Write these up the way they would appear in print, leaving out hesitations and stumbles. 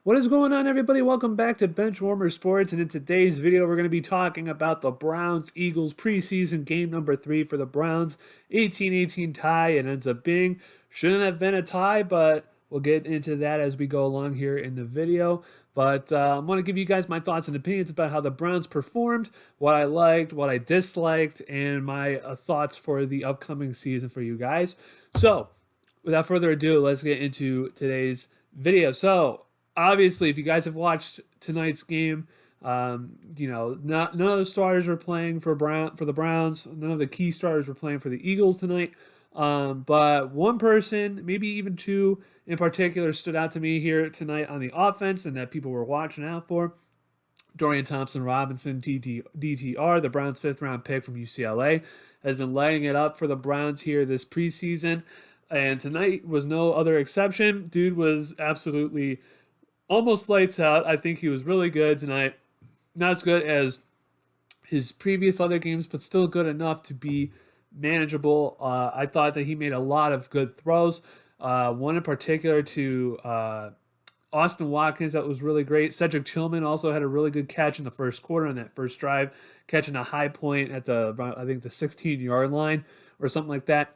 What is going on, everybody? Welcome back to Benchwarmer Sports, and in today's video, we're going to be talking about the Browns-Eagles preseason game number 3 for the Browns. 18-18 tie. It ends up being. Shouldn't have been a tie, but we'll get into that as we go along here in the video. But I'm going to give you guys my thoughts and opinions about how the Browns performed, what I liked, what I disliked, and my thoughts for the upcoming season for you guys. So, without further ado, let's get into today's video. So, obviously, if you guys have watched tonight's game, none of the starters were playing for the Browns. None of the key starters were playing for the Eagles tonight. But one person, maybe even two in particular, stood out to me here tonight on the offense, and that people were watching out for. Dorian Thompson-Robinson, DTR, the Browns' fifth-round pick from UCLA, has been lighting it up for the Browns here this preseason. And tonight was no other exception. Dude was absolutely almost lights out. I think he was really good tonight. Not as good as his previous other games, but still good enough to be manageable. I thought that he made a lot of good throws. One in particular to Austin Watkins that was really great. Cedric Tillman also had a really good catch in the first quarter on that first drive, catching a high point at the 16-yard line or something like that.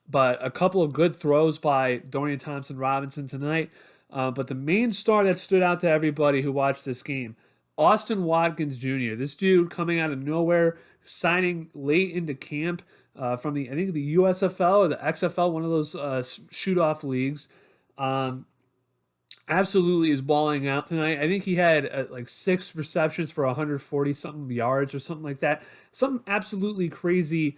But a couple of good throws by Dorian Thompson-Robinson tonight. But the main star that stood out to everybody who watched this game, Austin Watkins Jr. This dude coming out of nowhere, signing late into camp from the USFL or the XFL, one of those shoot-off leagues. Absolutely is balling out tonight. I think he had 6 receptions for 140-something yards or something like that. Some absolutely crazy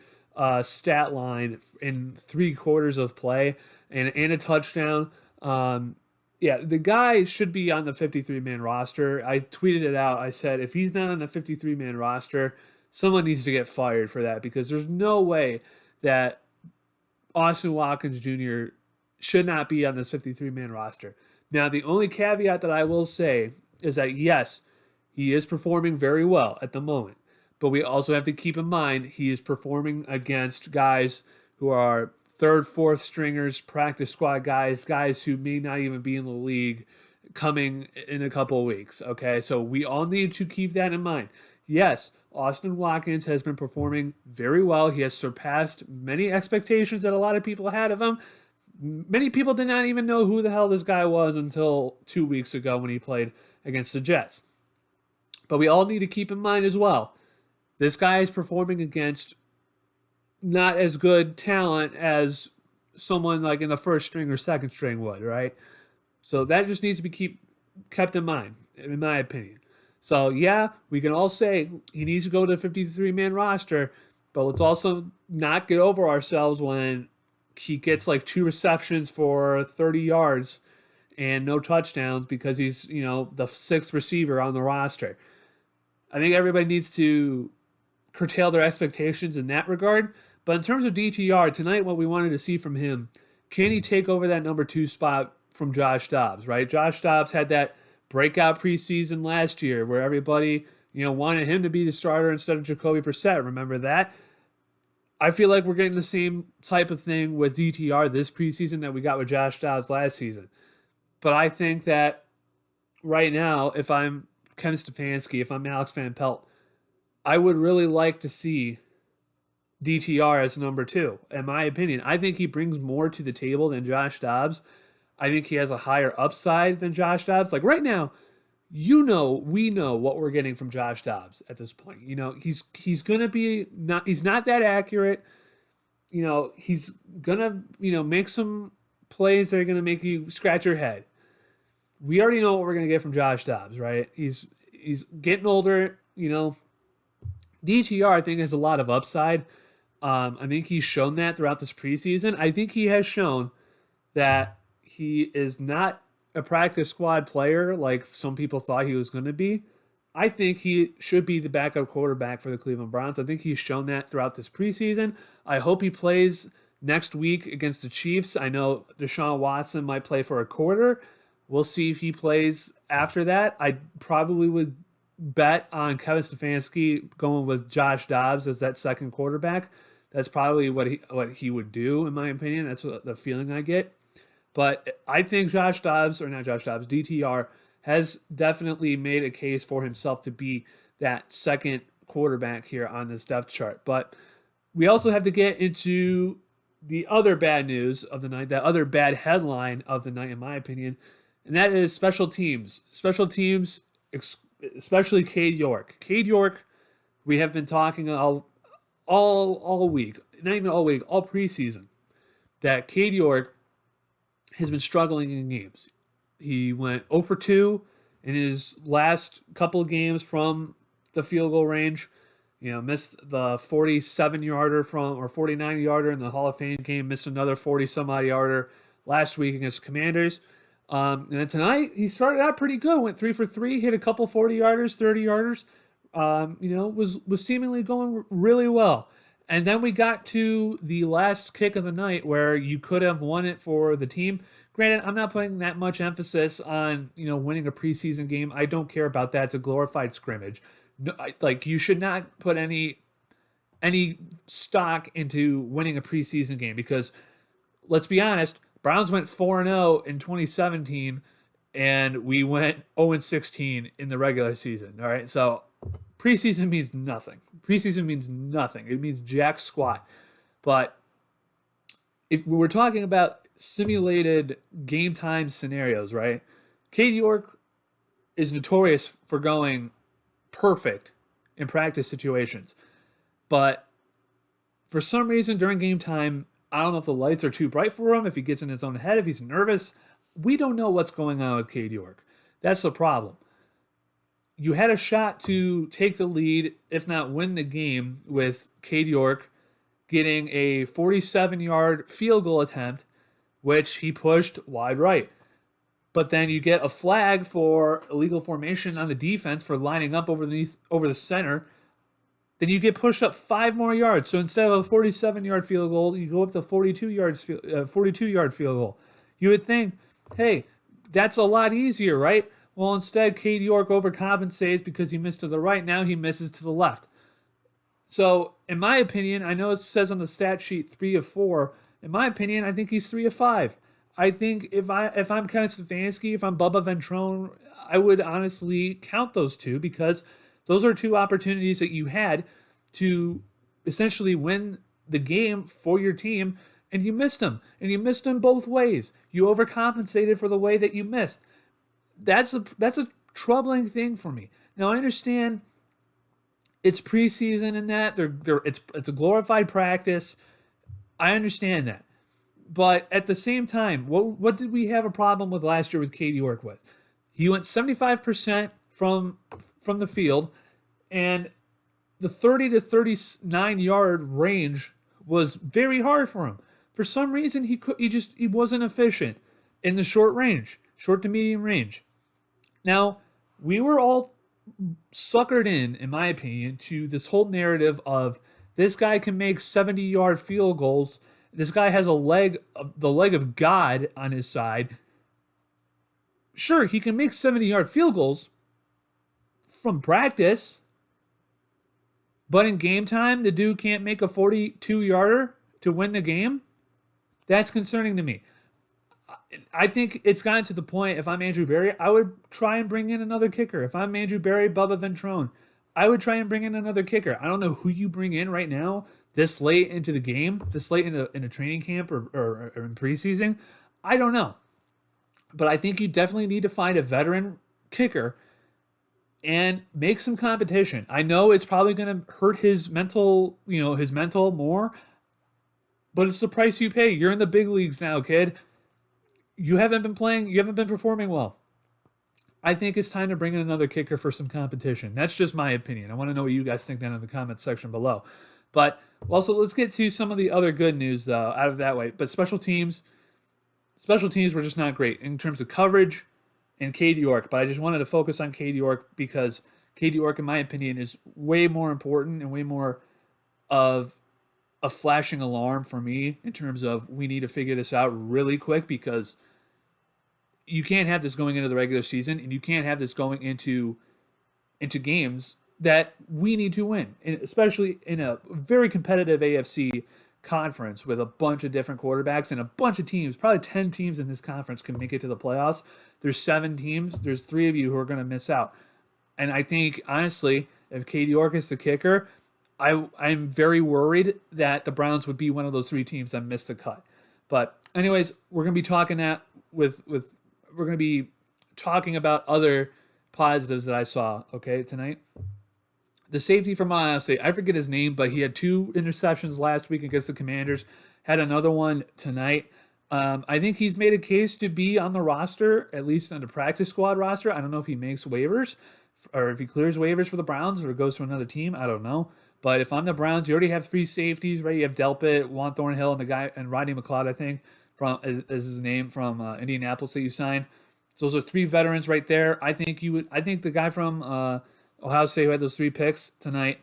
stat line in 3 quarters of play and a touchdown. Yeah, the guy should be on the 53-man roster. I tweeted it out. I said, if he's not on the 53-man roster, someone needs to get fired for that, because there's no way that Austin Watkins Jr. should not be on this 53-man roster. Now, the only caveat that I will say is that, yes, he is performing very well at the moment, but we also have to keep in mind he is performing against guys who are third, fourth stringers, practice squad guys who may not even be in the league coming in a couple of weeks. Okay, so we all need to keep that in mind. Yes, Austin Watkins has been performing very well. He has surpassed many expectations that a lot of people had of him. Many people did not even know who the hell this guy was until 2 weeks ago when he played against the Jets. But we all need to keep in mind as well, this guy is performing against not as good talent as someone like in the first string or second string would, right? So that just needs to be kept in mind, in my opinion. So yeah, we can all say he needs to go to the 53-man roster, but let's also not get over ourselves when he gets 2 receptions for 30 yards and no touchdowns because he's, the 6th receiver on the roster. I think everybody needs to curtail their expectations in that regard. But in terms of DTR, tonight what we wanted to see from him, can he take over that number 2 spot from Josh Dobbs, right? Josh Dobbs had that breakout preseason last year where everybody, wanted him to be the starter instead of Jacoby Brissett. Remember that? I feel like we're getting the same type of thing with DTR this preseason that we got with Josh Dobbs last season. But I think that right now, if I'm Ken Stefanski, if I'm Alex Van Pelt, I would really like to see DTR as number 2, in my opinion. I think he brings more to the table than Josh Dobbs. I think he has a higher upside than Josh Dobbs. Like right now, we know what we're getting from Josh Dobbs at this point. He's gonna be he's not that accurate. He's gonna, make some plays that are gonna make you scratch your head. We already know what we're gonna get from Josh Dobbs, right? He's getting older, DTR, I think, has a lot of upside. I think he's shown that throughout this preseason. I think he has shown that he is not a practice squad player like some people thought he was going to be. I think he should be the backup quarterback for the Cleveland Browns. I think he's shown that throughout this preseason. I hope he plays next week against the Chiefs. I know Deshaun Watson might play for a quarter. We'll see if he plays after that. I probably would bet on Kevin Stefanski going with Josh Dobbs as that second quarterback. That's probably what he would do, in my opinion. That's the feeling I get. But I think DTR has definitely made a case for himself to be that second quarterback here on this depth chart. But we also have to get into the other bad news of the night, that other bad headline of the night, in my opinion, and that is special teams. Special teams, especially Cade York. Cade York, we have been talking all week, not even all week, all preseason, that Cade York has been struggling in games. He went 0 for 2 in his last couple of games from the field goal range. Missed the 47-yarder or 49-yarder in the Hall of Fame game. Missed another 40-some-odd yarder last week against the Commanders. And then tonight, he started out pretty good. Went 3 for 3, hit a couple 40-yarders, 30-yarders. Was seemingly going really well. And then we got to the last kick of the night where you could have won it for the team. Granted, I'm not putting that much emphasis on, winning a preseason game. I don't care about that. It's a glorified scrimmage. No, you should not put any stock into winning a preseason game because, let's be honest, Browns went 4-0 in 2017 and we went 0-16 in the regular season. All right, so preseason means nothing. Preseason means nothing. It means jack squat. But if we're talking about simulated game time scenarios, right? Cade York is notorious for going perfect in practice situations. But for some reason during game time, I don't know if the lights are too bright for him, if he gets in his own head, if he's nervous. We don't know what's going on with Cade York. That's the problem. You had a shot to take the lead, if not win the game, with Cade York getting a 47-yard field goal attempt, which he pushed wide right. But then you get a flag for illegal formation on the defense for lining up over the center. Then you get pushed up 5 more yards. So instead of a 47-yard field goal, you go up to 42-yard field goal. You would think, hey, that's a lot easier, right? Well, instead, Cade York overcompensates because he missed to the right. Now he misses to the left. So, in my opinion, I know it says on the stat sheet 3 of 4. In my opinion, I think he's 3 of 5. I think if I'm Kevin Stefanski, if I'm Bubba Ventrone, I would honestly count those two because those are 2 opportunities that you had to essentially win the game for your team, and you missed them. And you missed them both ways. You overcompensated for the way that you missed. That's a troubling thing for me. Now I understand it's preseason and that it's a glorified practice. I understand that. But at the same time, what did we have a problem with last year with Cade York with? He went 75% from the field, and the 30 to 39 yard range was very hard for him. For some reason, he wasn't efficient in the short to medium range. Now, we were all suckered in my opinion, to this whole narrative of this guy can make 70-yard field goals. This guy has the leg of God on his side. Sure, he can make 70-yard field goals from practice, but in game time, the dude can't make a 42-yarder to win the game. That's concerning to me. I think it's gotten to the point, if I'm Andrew Berry, I would try and bring in another kicker. If I'm Andrew Berry, Bubba Ventrone, I would try and bring in another kicker. I don't know who you bring in right now this late into the game, this late in a training camp or in preseason. I don't know. But I think you definitely need to find a veteran kicker and make some competition. I know it's probably going to hurt his mental more, but it's the price you pay. You're in the big leagues now, kid. You haven't been playing, you haven't been performing well. I think it's time to bring in another kicker for some competition. That's just my opinion. I want to know what you guys think down in the comments section below. But also, let's get to some of the other good news, though, out of that way. But special teams were just not great in terms of coverage and Cade York. But I just wanted to focus on Cade York because Cade York, in my opinion, is way more important and way more of a flashing alarm for me in terms of we need to figure this out really quick because you can't have this going into the regular season and you can't have this going into games that we need to win, and especially in a very competitive AFC conference with a bunch of different quarterbacks and a bunch of teams. Probably 10 teams in this conference can make it to the playoffs. There's 7 teams. There's 3 of you who are going to miss out. And I think, honestly, if Katie York is the kicker, I'm very worried that the Browns would be one of those 3 teams that missed the cut. But anyways, we're going to be talking we're going to be talking about other positives that I saw, okay, tonight. The safety from Ohio State, I forget his name, but he had 2 interceptions last week against the Commanders, had another one tonight. I think he's made a case to be on the roster, at least on the practice squad roster. I don't know if he makes waivers or if he clears waivers for the Browns or goes to another team. I don't know. But if I'm the Browns, you already have 3 safeties, right? You have Delpit, Juan Thornhill, and the guy, and Rodney McLeod, I think, is his name, from Indianapolis that you signed. So those are 3 veterans right there. I think the guy from Ohio State who had those 3 picks tonight,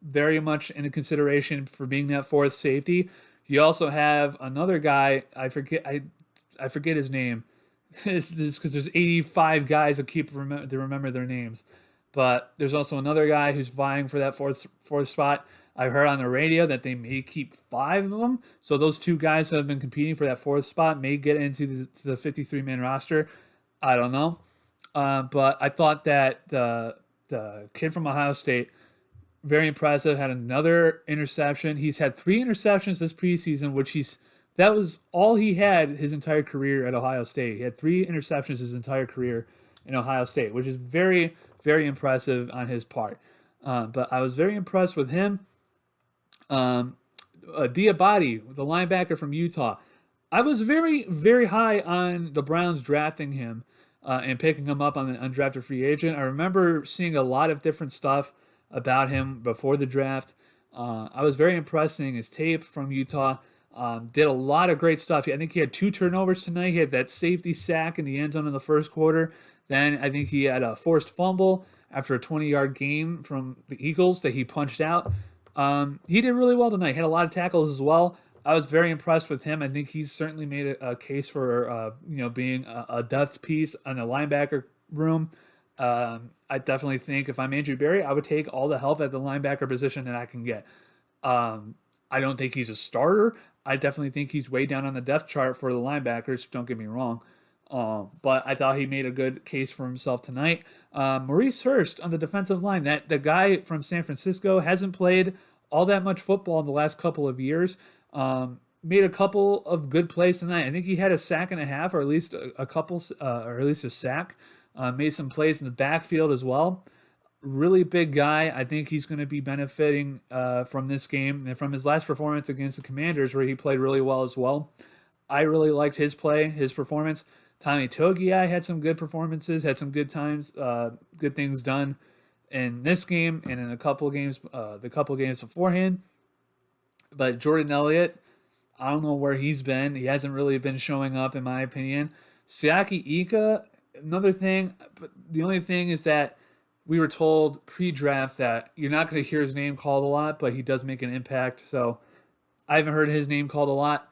very much in consideration for being that 4th safety. You also have another guy. I forget his name. It's because there's 85 guys that remember their names. But there's also another guy who's vying for that fourth spot. I heard on the radio that they may keep 5 of them. So those 2 guys who have been competing for that 4th spot may get into the 53-man roster. I don't know. But I thought that the kid from Ohio State, very impressive, had another interception. He's had 3 interceptions this preseason, that was all he had his entire career at Ohio State. He had 3 interceptions his entire career in Ohio State, which is very, very impressive on his part. But I was very impressed with him. Diabate, the linebacker from Utah. I was very, very high on the Browns drafting him and picking him up on an undrafted free agent. I remember seeing a lot of different stuff about him before the draft. I was very impressed seeing his tape from Utah. Did a lot of great stuff. I think he had 2 turnovers tonight. He had that safety sack in the end zone in the first quarter. Then I think he had a forced fumble after a 20-yard gain from the Eagles that he punched out. He did really well tonight. He had a lot of tackles as well. I was very impressed with him. I think he's certainly made a case for being a depth piece on the linebacker room. I definitely think if I'm Andrew Berry, I would take all the help at the linebacker position that I can get. I don't think he's a starter. I definitely think he's way down on the depth chart for the linebackers. Don't get me wrong. But I thought he made a good case for himself tonight. Maurice Hurst on the defensive line. The guy from San Francisco hasn't played all that much football in the last couple of years. Made a couple of good plays tonight. I think he had a sack and a half, or at least or at least a sack. Made some plays in the backfield as well. Really big guy. I think he's going to be benefiting from this game and from his last performance against the Commanders, where he played really well as well. I really liked his performance. Tommy Togiai had some good performances, had some good times, good things done in this game and in the couple games beforehand. But Jordan Elliott, I don't know where he's been. He hasn't really been showing up, in my opinion. Siaki Ika, another thing. But the only thing is that we were told pre-draft that you're not going to hear his name called a lot, but he does make an impact. So I haven't heard his name called a lot.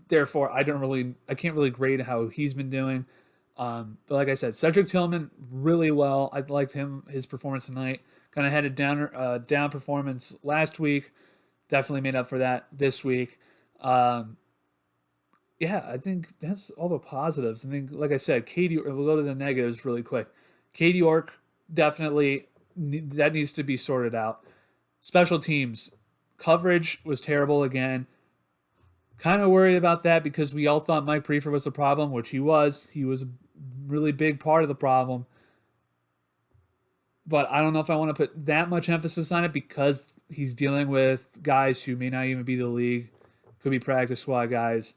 Therefore, I can't really grade how he's been doing. But like I said, Cedric Tillman, really well. I liked his performance tonight. Kind of had a down performance last week. Definitely made up for that this week. I think that's all the positives. I think, like I said, we'll go to the negatives really quick. Katie York, definitely, that needs to be sorted out. Special teams, coverage was terrible again. Kind of worried about that because we all thought Mike Prefer was the problem, which he was. He was a really big part of the problem. But I don't know if I want to put that much emphasis on it because he's dealing with guys who may not even be the league. Could be practice squad guys.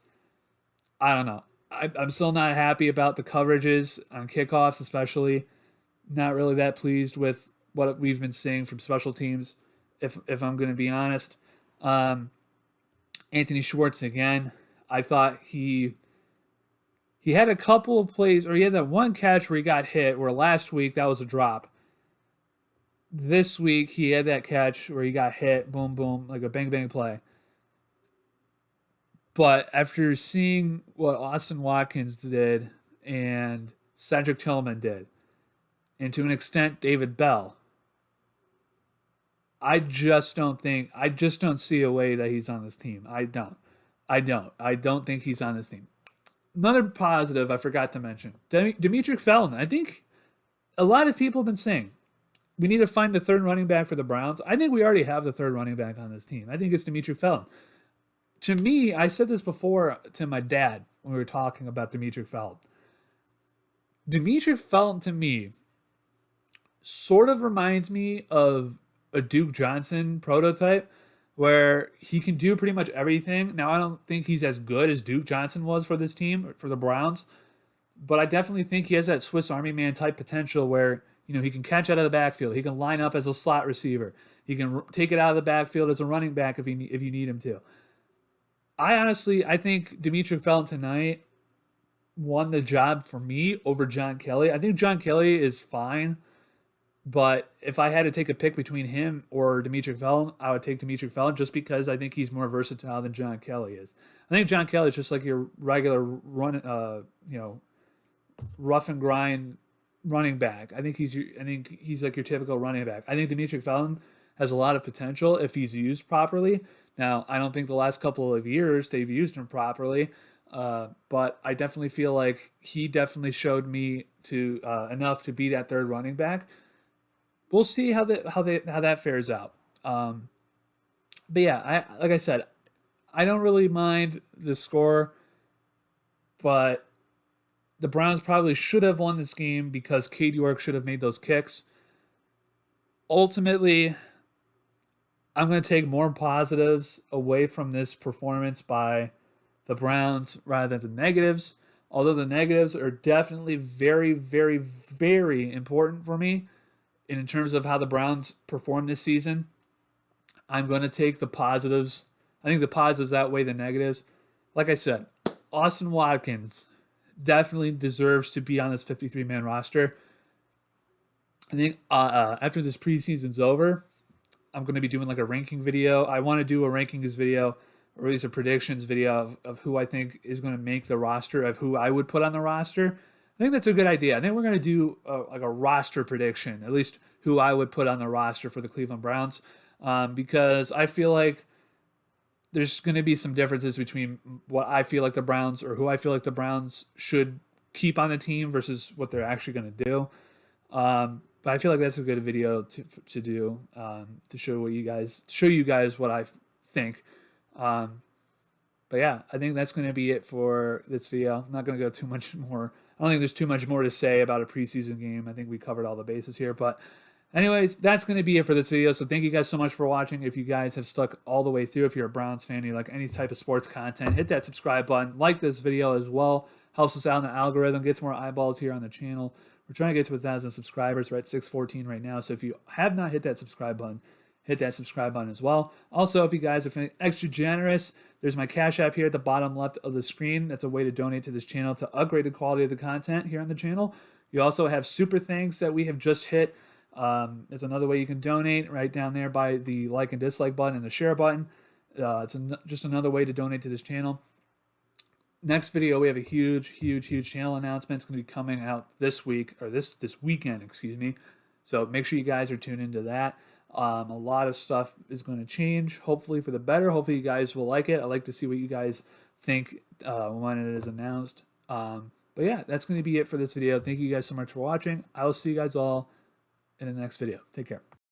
I don't know. I'm still not happy about the coverages on kickoffs, especially. Not really that pleased with what we've been seeing from special teams, if I'm going to be honest. Anthony Schwartz again. I thought he had a couple of plays, or he had that one catch where he got hit, where last week that was a drop. This week he had that catch where he got hit, boom, boom, like a bang, bang play. But after seeing what Austin Watkins did and Cedric Tillman did, and to an extent David Bell, I just don't think. I just don't see a way that he's on this team. I don't. I don't think he's on this team. Another positive I forgot to mention: Demetric Felton. I think a lot of people have been saying we need to find the third running back for the Browns. I think we already have the third running back on this team. I think it's Demetric Felton. To me, I said this before to my dad when we were talking about Demetric Felton. Demetric Felton to me sort of reminds me of a Duke Johnson prototype where he can do pretty much everything. Now, I don't think he's as good as Duke Johnson was for this team, for the Browns, but I definitely think he has that Swiss Army man type potential where, he can catch out of the backfield. He can line up as a slot receiver. He can take it out of the backfield as a running back if you need him to. I think Demetric Felton tonight won the job for me over John Kelly. I think John Kelly is fine, but if I had to take a pick between him or Demetric Felton, I would take Demetric Felton just because I think he's more versatile than John Kelly is. I think John Kelly is just like your regular rough and grind running back. I think he's like your typical running back. I think Demetric Felton has a lot of potential if he's used properly. Now, I don't think the last couple of years they've used him properly, but I definitely feel like he definitely showed me to enough to be that third running back. We'll see how that fares out. But yeah, like I said, I don't really mind the score, but the Browns probably should have won this game because Cade York should have made those kicks. Ultimately, I'm going to take more positives away from this performance by the Browns rather than the negatives. Although the negatives are definitely very, very, very important for me in terms of how the Browns performed this season, I'm going to take the positives. I think the positives outweigh the negatives. Like I said, Austin Watkins definitely deserves to be on this 53-man roster. I think after this preseason's over, I'm going to be doing like a ranking video. I want to do a rankings video, or at least a predictions video of who I think is going to make the roster, of who I would put on the roster. I think that's a good idea. I think we're going to do like a roster prediction, at least who I would put on the roster for the Cleveland Browns, because I feel like there's going to be some differences between what I feel like the Browns, or who I feel like the Browns should keep on the team versus what they're actually going to do. But I feel like that's a good video to do, to show you guys what I think. But yeah, I think that's going to be it for this video. I'm not going to go too much more. I don't think there's too much more to say about a preseason game. I think we covered all the bases here. But anyways, that's going to be it for this video. So thank you guys so much for watching. If you guys have stuck all the way through, if you're a Browns fan, you like any type of sports content, hit that subscribe button. Like this video as well. Helps us out in the algorithm. Gets more eyeballs here on the channel. We're trying to get to 1,000 subscribers. We're at 614 right now. So if you have not hit that subscribe button, hit that subscribe button as well. Also, if you guys are feeling extra generous, there's my Cash App here at the bottom left of the screen. That's a way to donate to this channel to upgrade the quality of the content here on the channel. You also have super thanks that we have just hit. There's another way you can donate right down there by the like and dislike button and the share button. It's just another way to donate to this channel. Next video, we have a huge channel announcement. It's going to be coming out this week, or this weekend, excuse me. So make sure you guys are tuned into that. A lot of stuff is going to change, hopefully for the better. Hopefully you guys will like it. I like to see what you guys think when it is announced. But yeah, that's going to be it for this video. Thank you guys so much for watching. I will see you guys all in the next video. Take care.